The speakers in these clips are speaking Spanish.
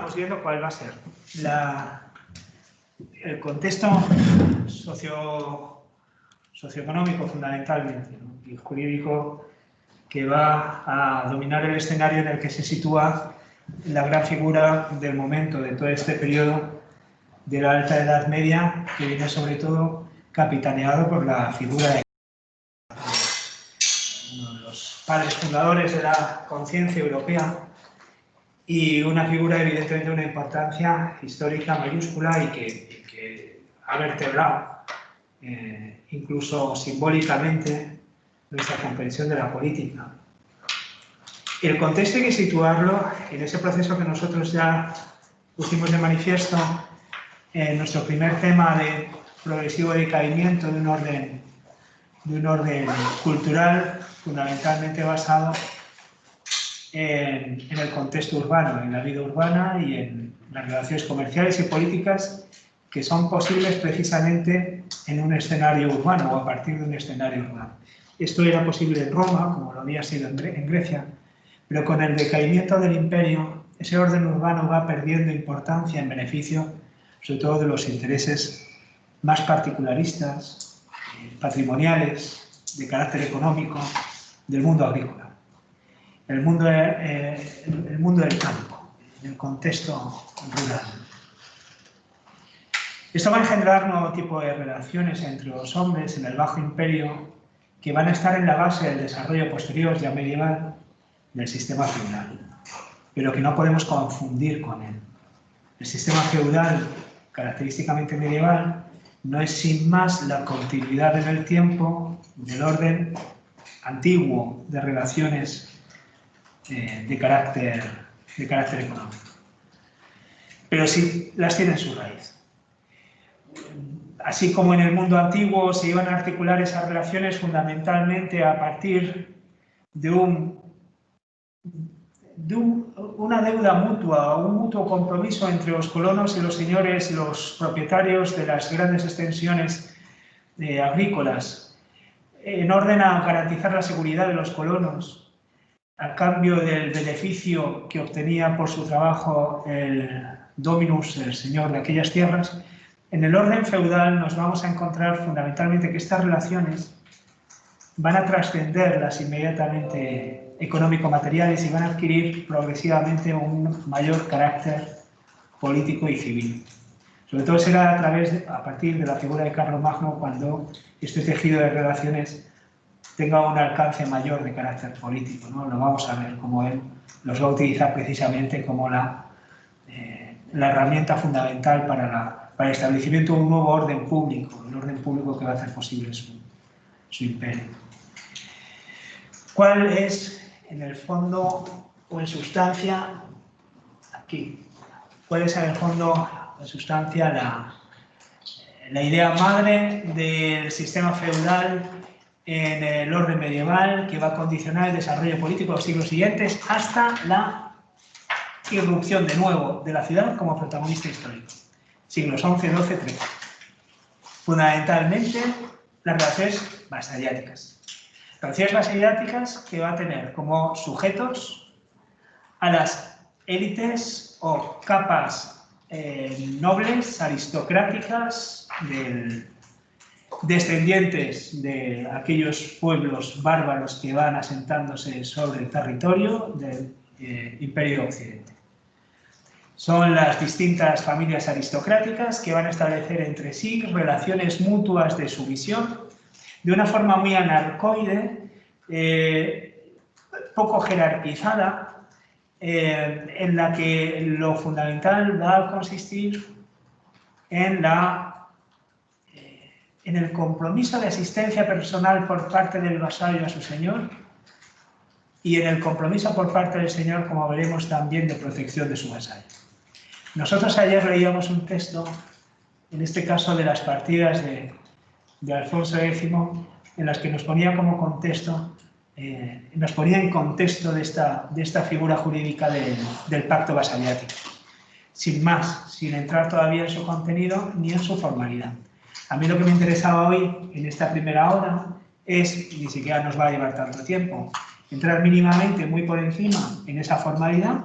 vamos viendo cuál va a ser el contexto socioeconómico fundamentalmente, ¿no? Y jurídico que va a dominar el escenario en el que se sitúa la gran figura del momento de todo este periodo de la Alta Edad Media, que viene sobre todo capitaneado por la figura de uno de los padres fundadores de la conciencia europea y una figura evidentemente de una importancia histórica mayúscula y que ha vertebrado incluso simbólicamente nuestra comprensión de la política. El contexto hay que situarlo en ese proceso que nosotros ya pusimos de manifiesto en nuestro primer tema de progresivo decaimiento de un orden cultural fundamentalmente basado en el contexto urbano, en la vida urbana y en las relaciones comerciales y políticas que son posibles precisamente en un escenario urbano o a partir de un escenario urbano. Esto era posible en Roma, como lo había sido en Grecia, pero con el decaimiento del imperio, ese orden urbano va perdiendo importancia en beneficio, sobre todo de los intereses más particularistas, patrimoniales, de carácter económico, del mundo agrícola. El mundo del campo, el contexto rural. Esto va a engendrar un nuevo tipo de relaciones entre los hombres en el Bajo Imperio que van a estar en la base del desarrollo posterior ya medieval del sistema feudal, pero que no podemos confundir con él. El sistema feudal, característicamente medieval, no es sin más la continuidad en el tiempo del orden antiguo de relaciones de carácter económico. Pero sí las tiene en su raíz. Así como en el mundo antiguo se iban a articular esas relaciones fundamentalmente a partir de una deuda mutua o un mutuo compromiso entre los colonos y los señores, los propietarios de las grandes extensiones agrícolas, en orden a garantizar la seguridad de los colonos, a cambio del beneficio que obtenía por su trabajo el dominus, el señor de aquellas tierras. En el orden feudal nos vamos a encontrar fundamentalmente que estas relaciones van a trascender las inmediatamente económico-materiales y van a adquirir progresivamente un mayor carácter político y civil. Sobre todo será a partir de la figura de Carlomagno cuando este tejido de relaciones tenga un alcance mayor de carácter político, ¿no? Lo vamos a ver cómo él los va a utilizar precisamente como la herramienta fundamental para el establecimiento de un nuevo orden público, el orden público que va a hacer posible su imperio. ¿Cuál es, en el fondo o en sustancia, aquí, cuál es en el fondo o en sustancia la idea madre del sistema feudal en el orden medieval que va a condicionar el desarrollo político de los siglos siguientes hasta la irrupción de nuevo de la ciudad como protagonista histórico? Siglos XI, XII, XIII. Fundamentalmente, las relaciones vasalláticas. Relaciones vasalláticas que va a tener como sujetos a las élites o capas nobles, aristocráticas, descendientes de aquellos pueblos bárbaros que van asentándose sobre el territorio del Imperio Occidente. Son las distintas familias aristocráticas que van a establecer entre sí relaciones mutuas de sumisión de una forma muy anarcoide, poco jerarquizada, en la que lo fundamental va a consistir en el compromiso de asistencia personal por parte del vasallo a su señor y en el compromiso por parte del señor, como veremos, también de protección de su vasallo. Nosotros ayer leíamos un texto, en este caso de las partidas de Alfonso X, en las que nos ponía como contexto, nos ponía en contexto de esta figura jurídica del pacto vasallático. Sin más, sin entrar todavía en su contenido ni en su formalidad. A mí lo que me interesaba hoy, en esta primera hora, es, ni siquiera nos va a llevar tanto tiempo, entrar mínimamente muy por encima en esa formalidad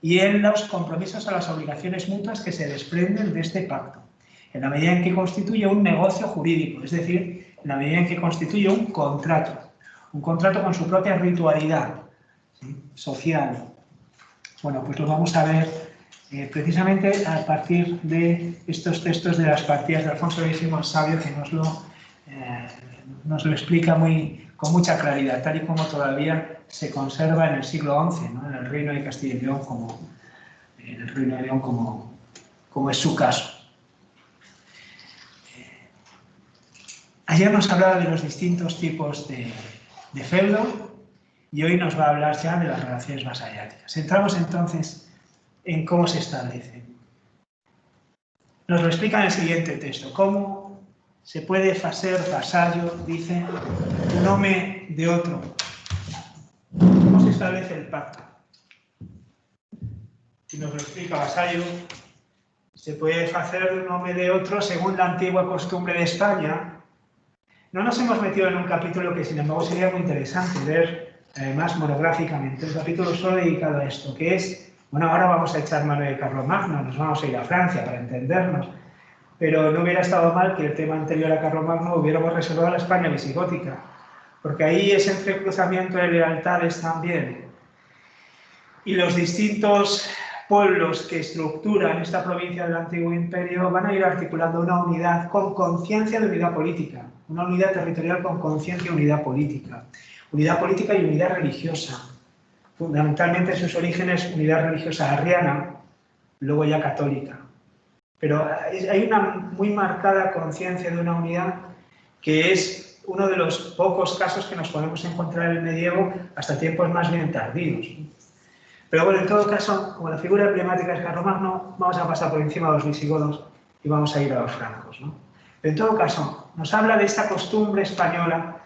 y en los compromisos a las obligaciones mutuas que se desprenden de este pacto, en la medida en que constituye un negocio jurídico, es decir, en la medida en que constituye un contrato con su propia ritualidad, ¿sí?, social. Bueno, pues lo vamos a ver precisamente a partir de estos textos de las partidas de Alfonso X el Sabio, que nos lo explica con mucha claridad, tal y como todavía se conserva en el siglo XI, ¿no?, en el Reino de Castilla y León, como es su caso. Ayer nos hablaba de los distintos tipos de feudo y hoy nos va a hablar ya de las relaciones vasalláticas. Entramos entonces en cómo se establecen. Nos lo explica en el siguiente texto. ¿Cómo se puede hacer vasallo, dice, un hombre de otro? ¿Cómo se establece el pacto? Y nos lo explica vasallo. Se puede hacer un hombre de otro según la antigua costumbre de España. No nos hemos metido en un capítulo que, sin embargo, sería muy interesante ver, además, monográficamente, un capítulo solo dedicado a esto, que es, bueno, ahora vamos a echar mano de Carlomagno, nos vamos a ir a Francia para entendernos, pero no hubiera estado mal que el tema anterior a Carlomagno hubiéramos reservado a la España visigótica, porque ahí ese entrecruzamiento de lealtades también, y los distintos pueblos que estructuran esta provincia del Antiguo Imperio van a ir articulando una unidad con conciencia de unidad política, una unidad territorial con conciencia de unidad política y unidad religiosa. Fundamentalmente en sus orígenes unidad religiosa arriana, luego ya católica. Pero hay una muy marcada conciencia de una unidad que es uno de los pocos casos que nos podemos encontrar en el medievo hasta tiempos más bien tardíos. Pero bueno, en todo caso, como la figura emblemática es Carlomagno, vamos a pasar por encima de los visigodos y vamos a ir a los francos, ¿no? Pero en todo caso, nos habla de esta costumbre española,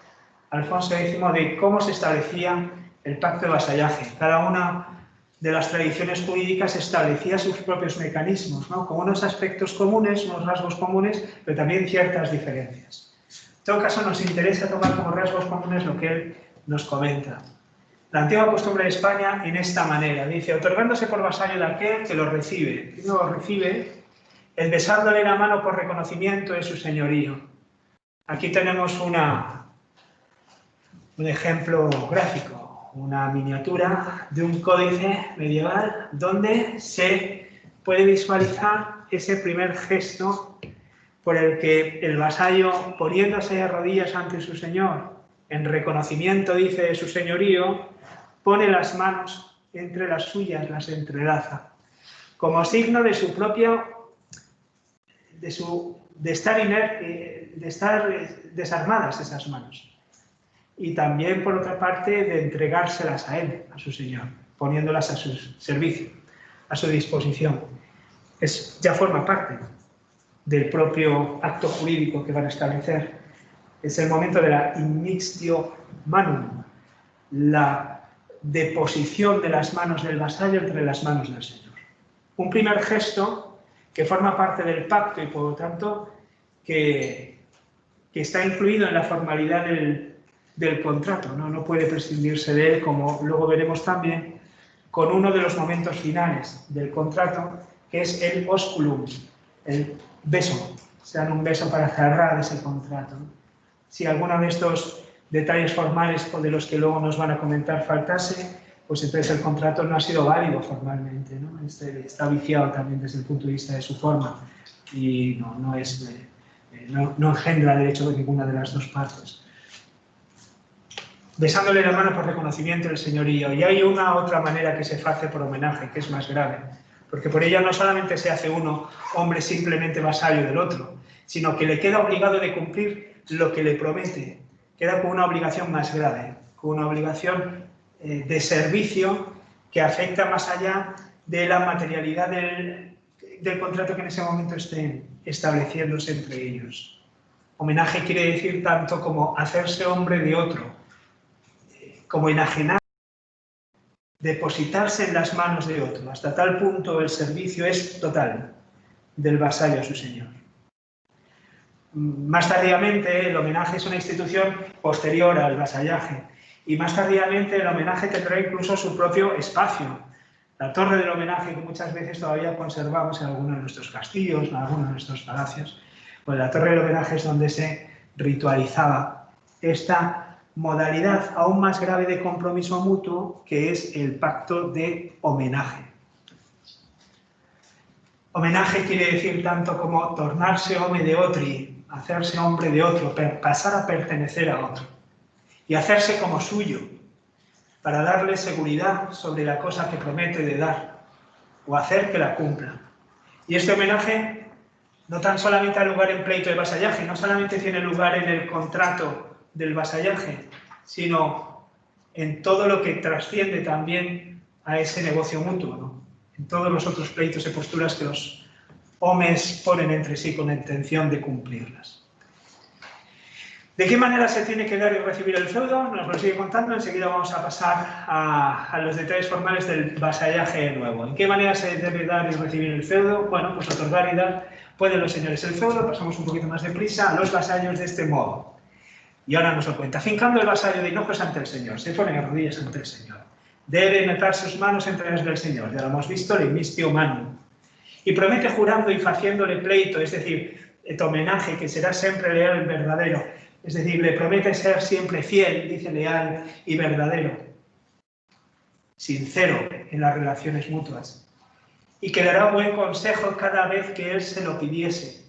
Alfonso X, de cómo se establecía el pacto de vasallaje. Cada una de las tradiciones jurídicas establecía sus propios mecanismos, ¿no?, con unos aspectos comunes, unos rasgos comunes, pero también ciertas diferencias. En todo caso, nos interesa tomar como rasgos comunes lo que él nos comenta. La antigua costumbre de España en esta manera, dice, otorgándose por vasallo de aquel que lo recibe. Primero lo recibe, el besándole la mano por reconocimiento de su señorío. Aquí tenemos un ejemplo gráfico, una miniatura de un códice medieval donde se puede visualizar ese primer gesto por el que el vasallo, poniéndose de rodillas ante su señor, en reconocimiento, dice, de su señorío, pone las manos entre las suyas, las entrelaza, como signo de su propio, de estar desarmadas esas manos. Y también, por otra parte, de entregárselas a él, a su señor, poniéndolas a su servicio, a su disposición. Ya forma parte del propio acto jurídico que van a establecer. Es el momento de la immixtio manum, la deposición de las manos del vasallo entre las manos del señor. Un primer gesto que forma parte del pacto y, por lo tanto, que está incluido en la formalidad del contrato, ¿no? No puede prescindirse de él, como luego veremos también, con uno de los momentos finales del contrato, que es el osculum, el beso. Se dan un beso para cerrar ese contrato. Si alguno de estos detalles formales de los que luego nos van a comentar faltase, pues entonces el contrato no ha sido válido formalmente, ¿no? Está viciado también desde el punto de vista de su forma y no engendra derecho de ninguna de las dos partes. Besándole la mano por reconocimiento del señorío. Y hay una otra manera que se hace por homenaje, que es más grave, porque por ella no solamente se hace uno hombre simplemente vasallo del otro, sino que le queda obligado de cumplir lo que le promete. Queda con una obligación más grave, con una obligación de servicio que afecta más allá de la materialidad del contrato que en ese momento estén estableciéndose entre ellos. Homenaje quiere decir tanto como hacerse hombre de otro, como enajenar, depositarse en las manos de otro. Hasta tal punto el servicio es total del vasallo a su señor. Más tardíamente, el homenaje es una institución posterior al vasallaje y más tardíamente el homenaje tendrá incluso su propio espacio. La torre del homenaje que muchas veces todavía conservamos en algunos de nuestros castillos, en algunos de nuestros palacios, pues la torre del homenaje es donde se ritualizaba esta modalidad aún más grave de compromiso mutuo, que es el pacto de homenaje. Homenaje quiere decir tanto como tornarse home de otri, hacerse hombre de otro, pasar a pertenecer a otro y hacerse como suyo, para darle seguridad sobre la cosa que promete de dar o hacer que la cumpla. Y este homenaje no tan solamente ha lugar en pleito de vasallaje, no solamente tiene lugar en el contrato del vasallaje, sino en todo lo que trasciende también a ese negocio mutuo, ¿no? En todos los otros pleitos y posturas que los hombres ponen entre sí con la intención de cumplirlas. ¿De qué manera se tiene que dar y recibir el feudo? Nos lo sigue contando, enseguida vamos a pasar a los detalles formales del vasallaje nuevo. ¿En qué manera se debe dar y recibir el feudo? Bueno, pues otorgar y dar pueden los señores el feudo, pasamos un poquito más deprisa, a los vasallos de este modo. Y ahora nos lo cuenta. Fincando el vasallo de hinojos ante el Señor, se pone de rodillas ante el Señor. Debe meter sus manos entre las del Señor, ya lo hemos visto, le mistio mano. Y promete jurando y faciéndole pleito, es decir, et homenaje, que será siempre leal y verdadero. Es decir, le promete ser siempre fiel, dice leal y verdadero, sincero en las relaciones mutuas, y que dará buen consejo cada vez que él se lo pidiese.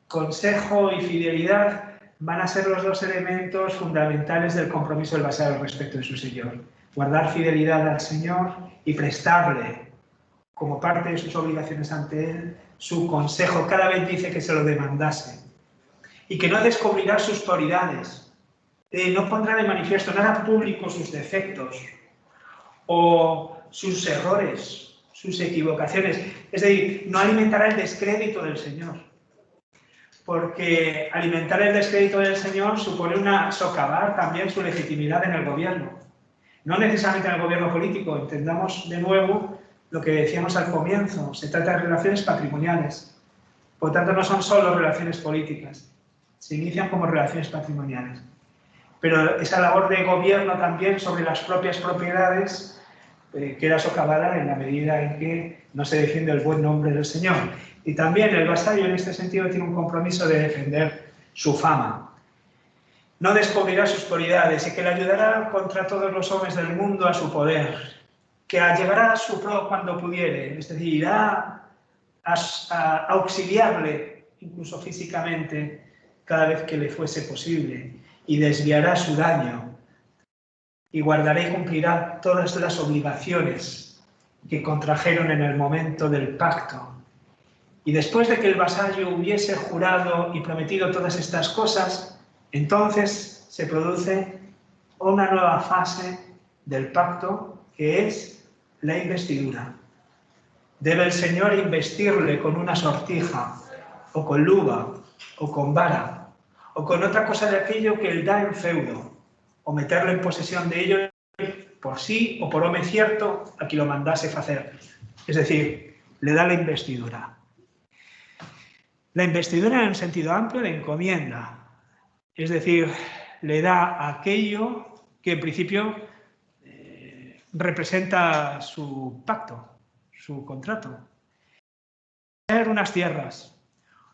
Consejo y fidelidad van a ser los dos elementos fundamentales del compromiso del vasallo respecto de su Señor. Guardar fidelidad al Señor y prestarle, como parte de sus obligaciones ante él, su consejo cada vez dice que se lo demandase. Y que no descubrirá sus prioridades, no pondrá de manifiesto, no hará público sus defectos o sus errores, sus equivocaciones. Es decir, no alimentará el descrédito del Señor, porque alimentar el descrédito del Señor supone socavar también su legitimidad en el gobierno. No necesariamente en el gobierno político, entendamos de nuevo lo que decíamos al comienzo, se trata de relaciones patrimoniales, por tanto no son solo relaciones políticas. Se inician como relaciones patrimoniales. Pero esa labor de gobierno también sobre las propias propiedades queda socavada en la medida en que no se defiende el buen nombre del Señor. Y también el vasallo en este sentido tiene un compromiso de defender su fama. No descubrirá sus prioridades y que le ayudará contra todos los hombres del mundo a su poder, que llegará a su pro cuando pudiere, es decir, irá a auxiliarle, incluso físicamente, cada vez que le fuese posible, y desviará su daño, y guardará y cumplirá todas las obligaciones que contrajeron en el momento del pacto. Y después de que el vasallo hubiese jurado y prometido todas estas cosas, entonces se produce una nueva fase del pacto, que es la investidura. Debe el Señor investirle con una sortija, o con luva, o con vara, o con otra cosa de aquello que él da en feudo, o meterlo en posesión de ello por sí o por home cierto a quien lo mandase hacer. Es decir, le da la investidura. La investidura en un sentido amplio de encomienda, es decir, le da aquello que en principio representa su pacto, su contrato. Puede ser unas tierras,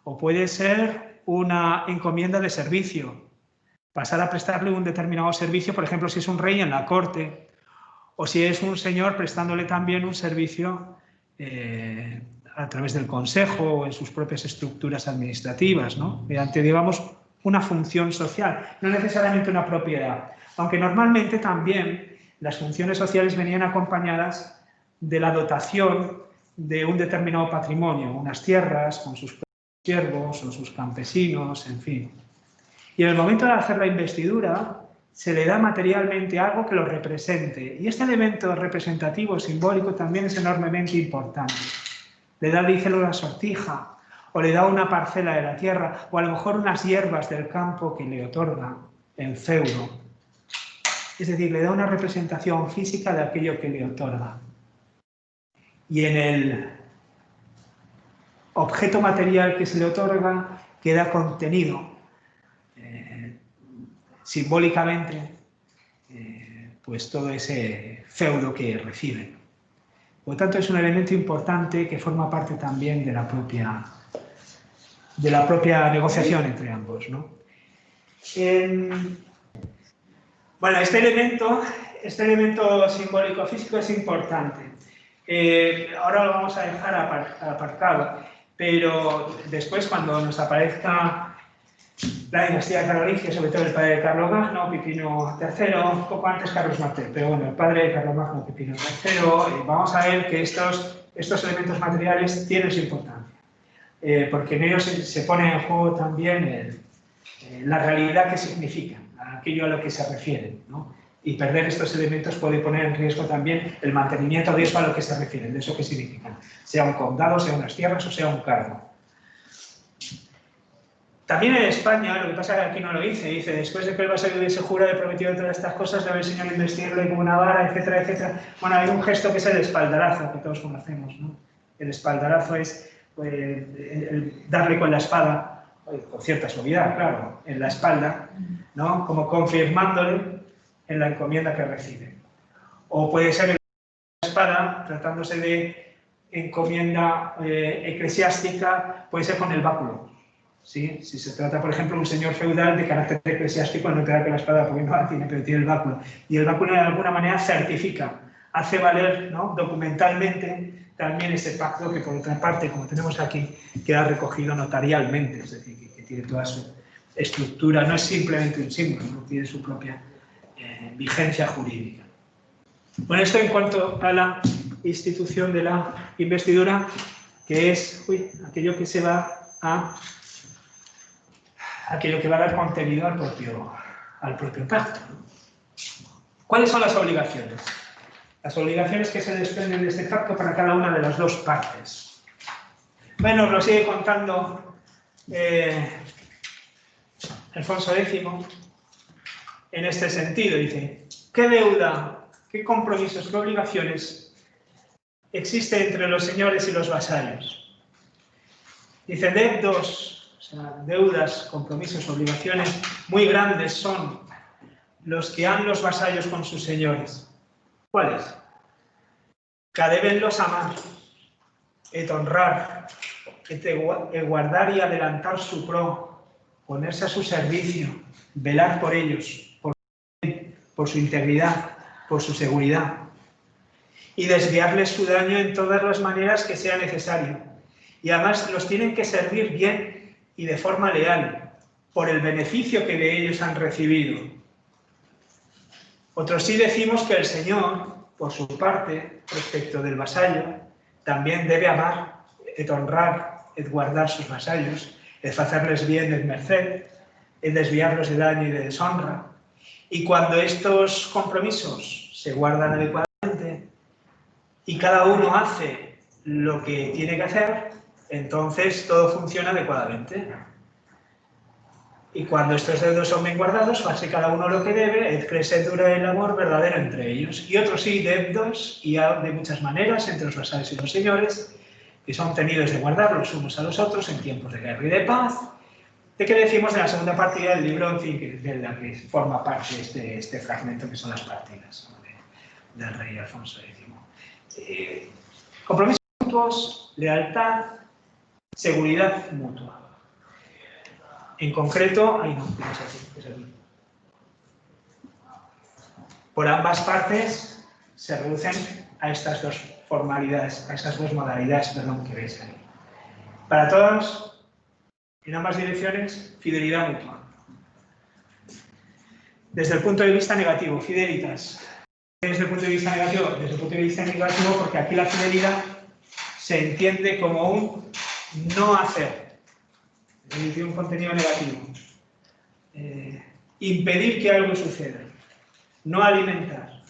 o puede ser una encomienda de servicio, pasar a prestarle un determinado servicio, por ejemplo, si es un rey en la corte, o si es un señor prestándole también un servicio a través del consejo o en sus propias estructuras administrativas, ¿no? Mediante, digamos, una función social, no necesariamente una propiedad, aunque normalmente también las funciones sociales venían acompañadas de la dotación de un determinado patrimonio, unas tierras con sus siervos o sus campesinos, en fin. Y en el momento de hacer la investidura se le da materialmente algo que lo represente. Y este elemento representativo, simbólico, también es enormemente importante. Le da, dícelo, la sortija, o le da una parcela de la tierra, o a lo mejor unas hierbas del campo que le otorga en feudo. Es decir, le da una representación física de aquello que le otorga. Y en el objeto material que se le otorga queda contenido simbólicamente pues todo ese feudo que recibe. Por lo tanto, es un elemento importante que forma parte también de la propia negociación entre ambos, ¿no? Bueno, este elemento simbólico físico es importante. Ahora lo vamos a dejar aparcado, pero después, cuando nos aparezca la dinastía carolingia, sobre todo el padre de Carlomagno, Pipino III, un poco antes Carlos Martel, pero bueno, el padre de Carlomagno, Pipino III, vamos a ver que estos elementos materiales tienen su importancia, porque en ellos se pone en juego también la realidad que significa, aquello a lo que se refieren, ¿no? Y perder estos elementos puede poner en riesgo también el mantenimiento de eso a lo que se refieren, de eso que significan, sea un condado, sea unas tierras o sea un cargo. También en España, lo que pasa es que aquí no lo dice, después de que el vasallo hubiese jurado y prometido todas estas cosas, debe el Señor investirle como una vara, etcétera, etcétera. Bueno, hay un gesto que es el espaldarazo, que todos conocemos, ¿no? El espaldarazo es el darle con la espada, con cierta suavidad, claro, en la espalda, ¿no? Como confirmándole en la encomienda que recibe. O puede ser la espada, tratándose de encomienda eclesiástica, puede ser con el báculo. ¿Sí? Si se trata, por ejemplo, de un señor feudal de carácter eclesiástico, no te da con la espada porque no la tiene, pero tiene el báculo. Y el báculo de alguna manera certifica, hace valer, ¿no?, documentalmente también ese pacto que, por otra parte, como tenemos aquí, queda recogido notarialmente, es decir, que tiene toda su estructura, no es simplemente un símbolo, ¿no? Tiene su propia vigencia jurídica. Bueno, esto en cuanto a la institución de la investidura, que es aquello que se va a dar contenido al propio pacto. ¿Cuáles son las obligaciones? Las obligaciones que se desprenden de este pacto para cada una de las dos partes. Bueno, nos lo sigue contando Alfonso X en este sentido. Dice, ¿qué deuda, qué compromisos, qué obligaciones existe entre los señores y los vasallos? Dice, debtos, o sea, deudas, compromisos, obligaciones muy grandes son los que han los vasallos con sus señores. ¿Cuáles? Que debenlos amar, et honrar, et guardar y adelantar su pro, ponerse a su servicio, velar por ellos, por su integridad, por su seguridad, y desviarles su daño en todas las maneras que sea necesario. Y además los tienen que servir bien y de forma leal, por el beneficio que de ellos han recibido. Otros sí decimos que el Señor, por su parte, respecto del vasallo, también debe amar, et honrar, et guardar sus vasallos, et hacerles bien et merced, et desviarlos de daño y de deshonra. Y cuando estos compromisos se guardan adecuadamente y cada uno hace lo que tiene que hacer, entonces todo funciona adecuadamente. Y cuando estos deudos son bien guardados, hace cada uno lo que debe, et crescendura el amor verdadero entre ellos. Y otros sí, deudos, y de muchas maneras, entre los vasallos y los señores, que son tenidos de guardar los unos a los otros en tiempos de guerra y de paz. ¿De qué decimos de la segunda partida del libro, en fin, de la que forma parte este fragmento, que son las partidas, ¿no?, del rey Alfonso X? Compromisos mutuos, lealtad, seguridad mutua. En concreto, por ambas partes se reducen a estas dos formalidades, a estas dos modalidades, que veis ahí. Para todos, en ambas direcciones, fidelidad mutua. Desde el punto de vista negativo, fidelitas. Desde el punto de vista negativo, porque aquí la fidelidad se entiende como un no hacer. Tiene un contenido negativo. Impedir que algo suceda. No alimentar.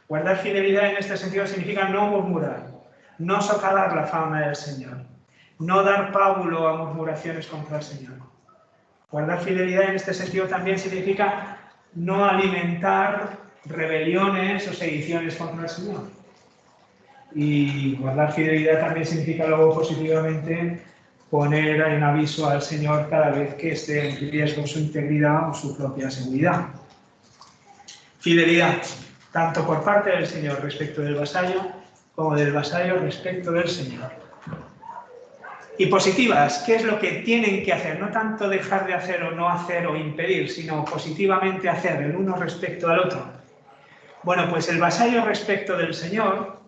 Guardar fidelidad en este sentido significa no murmurar, no socavar la fama del Señor, no dar pábulo a murmuraciones contra el Señor. Guardar fidelidad en este sentido también significa no alimentar rebeliones o sediciones contra el Señor. Y guardar fidelidad también significa luego positivamente poner en aviso al Señor cada vez que esté en riesgo su integridad o su propia seguridad. Fidelidad, tanto por parte del Señor respecto del vasallo, como del vasallo respecto del señor. Y positivas, ¿qué es lo que tienen que hacer? No tanto dejar de hacer o no hacer o impedir, sino positivamente hacer el uno respecto al otro. Bueno, pues el vasallo respecto del señor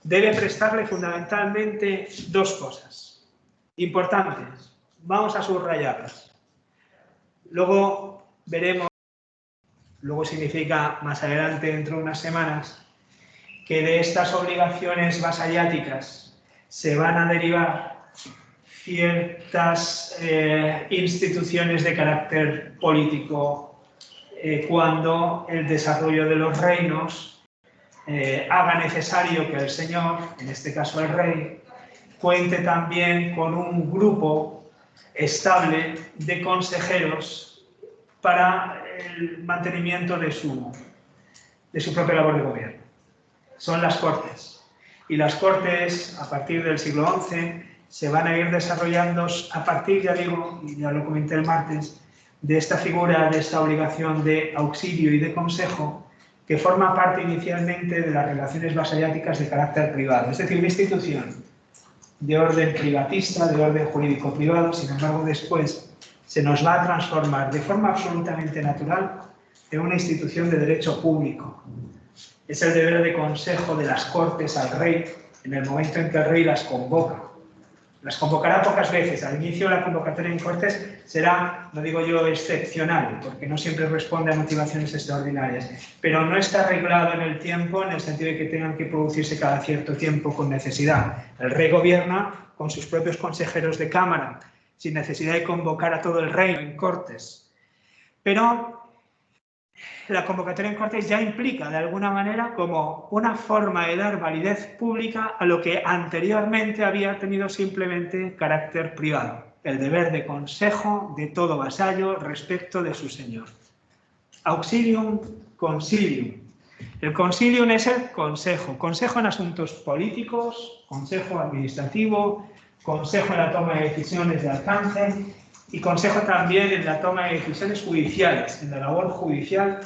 debe prestarle fundamentalmente dos cosas importantes. Vamos a subrayarlas. Luego veremos, luego significa más adelante, dentro de unas semanas, que de estas obligaciones vasalláticas se van a derivar ciertas instituciones de carácter político cuando el desarrollo de los reinos haga necesario que el señor, en este caso el rey, cuente también con un grupo estable de consejeros para el mantenimiento de su propia labor de gobierno. Son las Cortes. Y las Cortes, a partir del siglo XI, se van a ir desarrollando a partir, ya digo, y ya lo comenté el martes, de esta figura, de esta obligación de auxilio y de consejo, que forma parte inicialmente de las relaciones vasalláticas de carácter privado, es decir, una institución de orden privatista, de orden jurídico privado. Sin embargo, después se nos va a transformar de forma absolutamente natural en una institución de derecho público. Es el deber de consejo de las Cortes al rey en el momento en que el rey las convoca. Las convocará pocas veces. Al inicio la convocatoria en Cortes será, no digo yo, excepcional, porque no siempre responde a motivaciones extraordinarias, pero no está reglado en el tiempo en el sentido de que tengan que producirse cada cierto tiempo con necesidad. El rey gobierna con sus propios consejeros de cámara, sin necesidad de convocar a todo el reino en Cortes. Pero la convocatoria en Cortes ya implica, de alguna manera, como una forma de dar validez pública a lo que anteriormente había tenido simplemente carácter privado, el deber de consejo de todo vasallo respecto de su señor. Auxilium consilium. El consilium es el consejo, consejo en asuntos políticos, consejo administrativo, consejo en la toma de decisiones de alcance y consejo también en la toma de decisiones judiciales, en la labor judicial,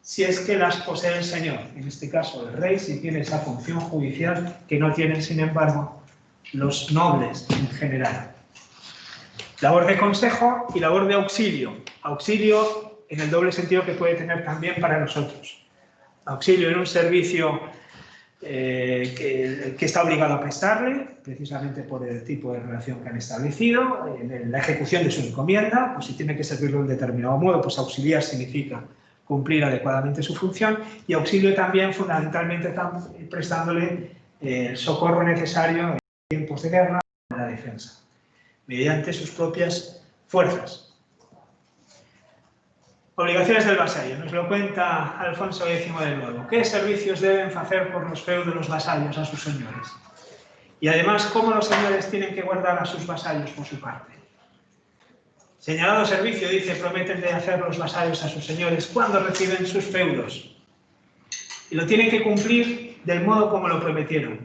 si es que las posee el señor, en este caso el rey, si tiene esa función judicial que no tienen, sin embargo, los nobles en general. Labor de consejo y labor de auxilio. Auxilio en el doble sentido que puede tener también para nosotros. Auxilio en un servicio que está obligado a prestarle, precisamente por el tipo de relación que han establecido, en la ejecución de su encomienda, pues si tiene que servirlo de un determinado modo, pues auxiliar significa cumplir adecuadamente su función, y auxilio también fundamentalmente prestándole el socorro necesario en tiempos de guerra o en la defensa, mediante sus propias fuerzas. Obligaciones del vasallo. Nos lo cuenta Alfonso X de nuevo. ¿Qué servicios deben hacer por los feudos los vasallos a sus señores? Y además, ¿cómo los señores tienen que guardar a sus vasallos por su parte? Señalado servicio, dice, prometen de hacer los vasallos a sus señores cuando reciben sus feudos. Y lo tienen que cumplir del modo como lo prometieron.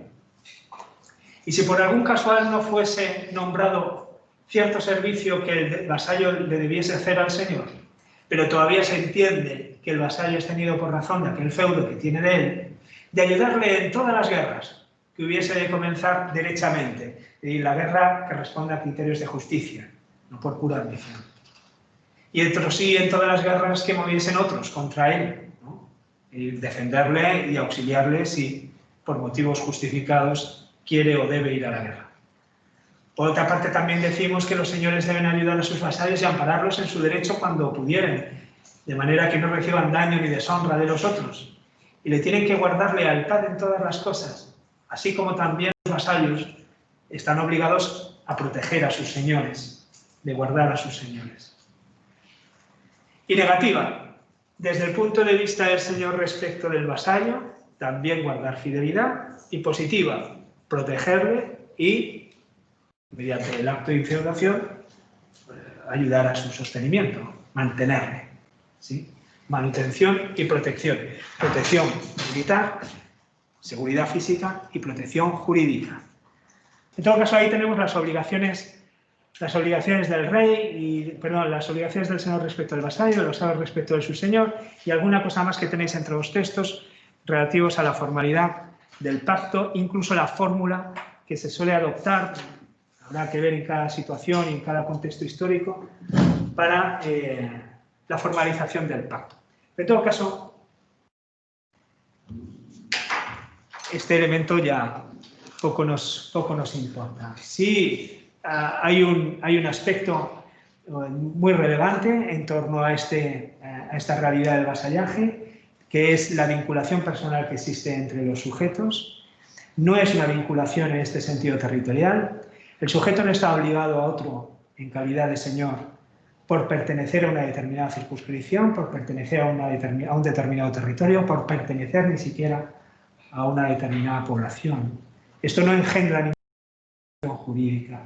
Y si por algún casual no fuese nombrado cierto servicio que el vasallo le debiese hacer al señor, pero todavía se entiende que el vasallo es tenido por razón de aquel feudo que tiene de él, de ayudarle en todas las guerras que hubiese de comenzar derechamente, y la guerra que responda a criterios de justicia, no por pura ambición. Y en todas las guerras que moviesen otros contra él, ¿no? Y defenderle y auxiliarle si, por motivos justificados, quiere o debe ir a la guerra. Por otra parte, también decimos que los señores deben ayudar a sus vasallos y ampararlos en su derecho cuando pudieren, de manera que no reciban daño ni deshonra de los otros. Y le tienen que guardar lealtad en todas las cosas, así como también los vasallos están obligados a proteger a sus señores, de guardar a sus señores. Y negativa, desde el punto de vista del señor respecto del vasallo, también guardar fidelidad. Y positiva, protegerle y, mediante el acto de infeudación, ayudar a su sostenimiento, mantenerle, ¿sí? Manutención y protección. Protección militar, seguridad física y protección jurídica. En todo caso, ahí tenemos las obligaciones del rey, las obligaciones del señor respecto al vasallo, los vasallos respecto de su señor, y alguna cosa más que tenéis entre los textos relativos a la formalidad del pacto, incluso la fórmula que se suele adoptar, habrá que ver en cada situación y en cada contexto histórico, para la formalización del pacto. En todo caso, este elemento ya poco nos importa. Sí, hay un aspecto muy relevante en torno a esta realidad del vasallaje, que es la vinculación personal que existe entre los sujetos. No es una vinculación en este sentido territorial. El sujeto no está obligado a otro en calidad de señor por pertenecer a una determinada circunscripción, por pertenecer a un determinado territorio, por pertenecer ni siquiera a una determinada población. Esto no engendra ninguna obligación jurídica.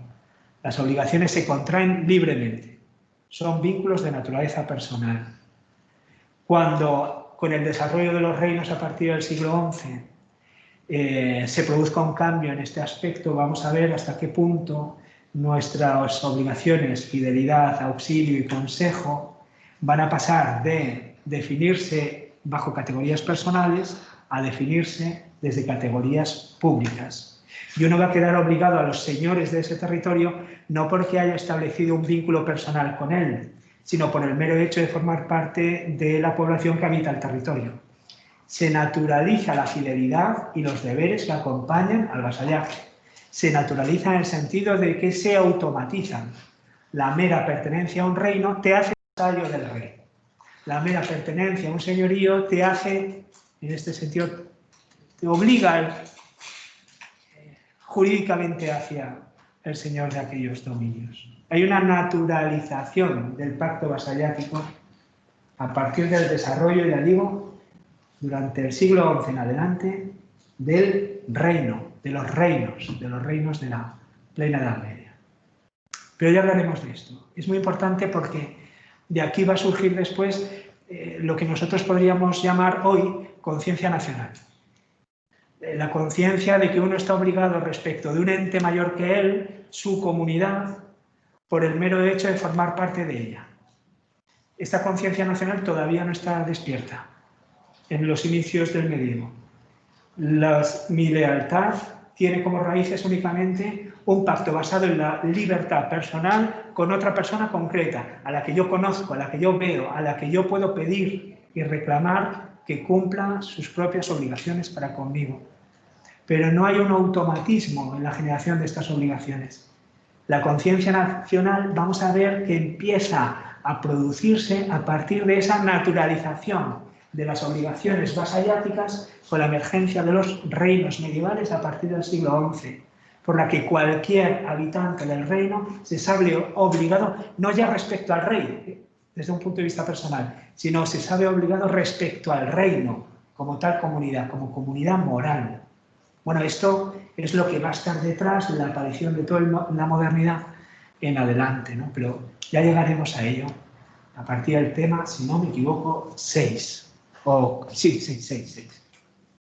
Las obligaciones se contraen libremente. Son vínculos de naturaleza personal. Cuando, con el desarrollo de los reinos a partir del siglo XI, se produzca un cambio en este aspecto, vamos a ver hasta qué punto nuestras obligaciones, fidelidad, auxilio y consejo, van a pasar de definirse bajo categorías personales a definirse desde categorías públicas. Y uno va a quedar obligado a los señores de ese territorio no porque haya establecido un vínculo personal con él, sino por el mero hecho de formar parte de la población que habita el territorio. Se naturaliza la fidelidad y los deberes que acompañan al vasallaje. Se naturaliza en el sentido de que se automatizan. La mera pertenencia a un reino te hace vasallo del rey. La mera pertenencia a un señorío te hace, en este sentido, te obliga jurídicamente hacia el señor de aquellos dominios. Hay una naturalización del pacto vasallático a partir del desarrollo, ya digo, durante el siglo XI en adelante, del reino, de los reinos de la plena Edad Media. Pero ya hablaremos de esto. Es muy importante porque de aquí va a surgir después lo que nosotros podríamos llamar hoy conciencia nacional. La conciencia de que uno está obligado respecto de un ente mayor que él, su comunidad, por el mero hecho de formar parte de ella. Esta conciencia nacional todavía no está despierta en los inicios del medievo. Mi lealtad tiene como raíces únicamente un pacto basado en la libertad personal con otra persona concreta, a la que yo conozco, a la que yo veo, a la que yo puedo pedir y reclamar que cumpla sus propias obligaciones para conmigo. Pero no hay un automatismo en la generación de estas obligaciones. La conciencia nacional, vamos a ver que empieza a producirse a partir de esa naturalización de las obligaciones vasalláticas con la emergencia de los reinos medievales a partir del siglo XI, por la que cualquier habitante del reino se sabe obligado, no ya respecto al rey, desde un punto de vista personal, sino se sabe obligado respecto al reino, como tal comunidad, como comunidad moral. Bueno, esto es lo que va a estar detrás de la aparición de toda la modernidad en adelante, ¿no? Pero ya llegaremos a ello a partir del tema, si no me equivoco, 6. Sí, 6.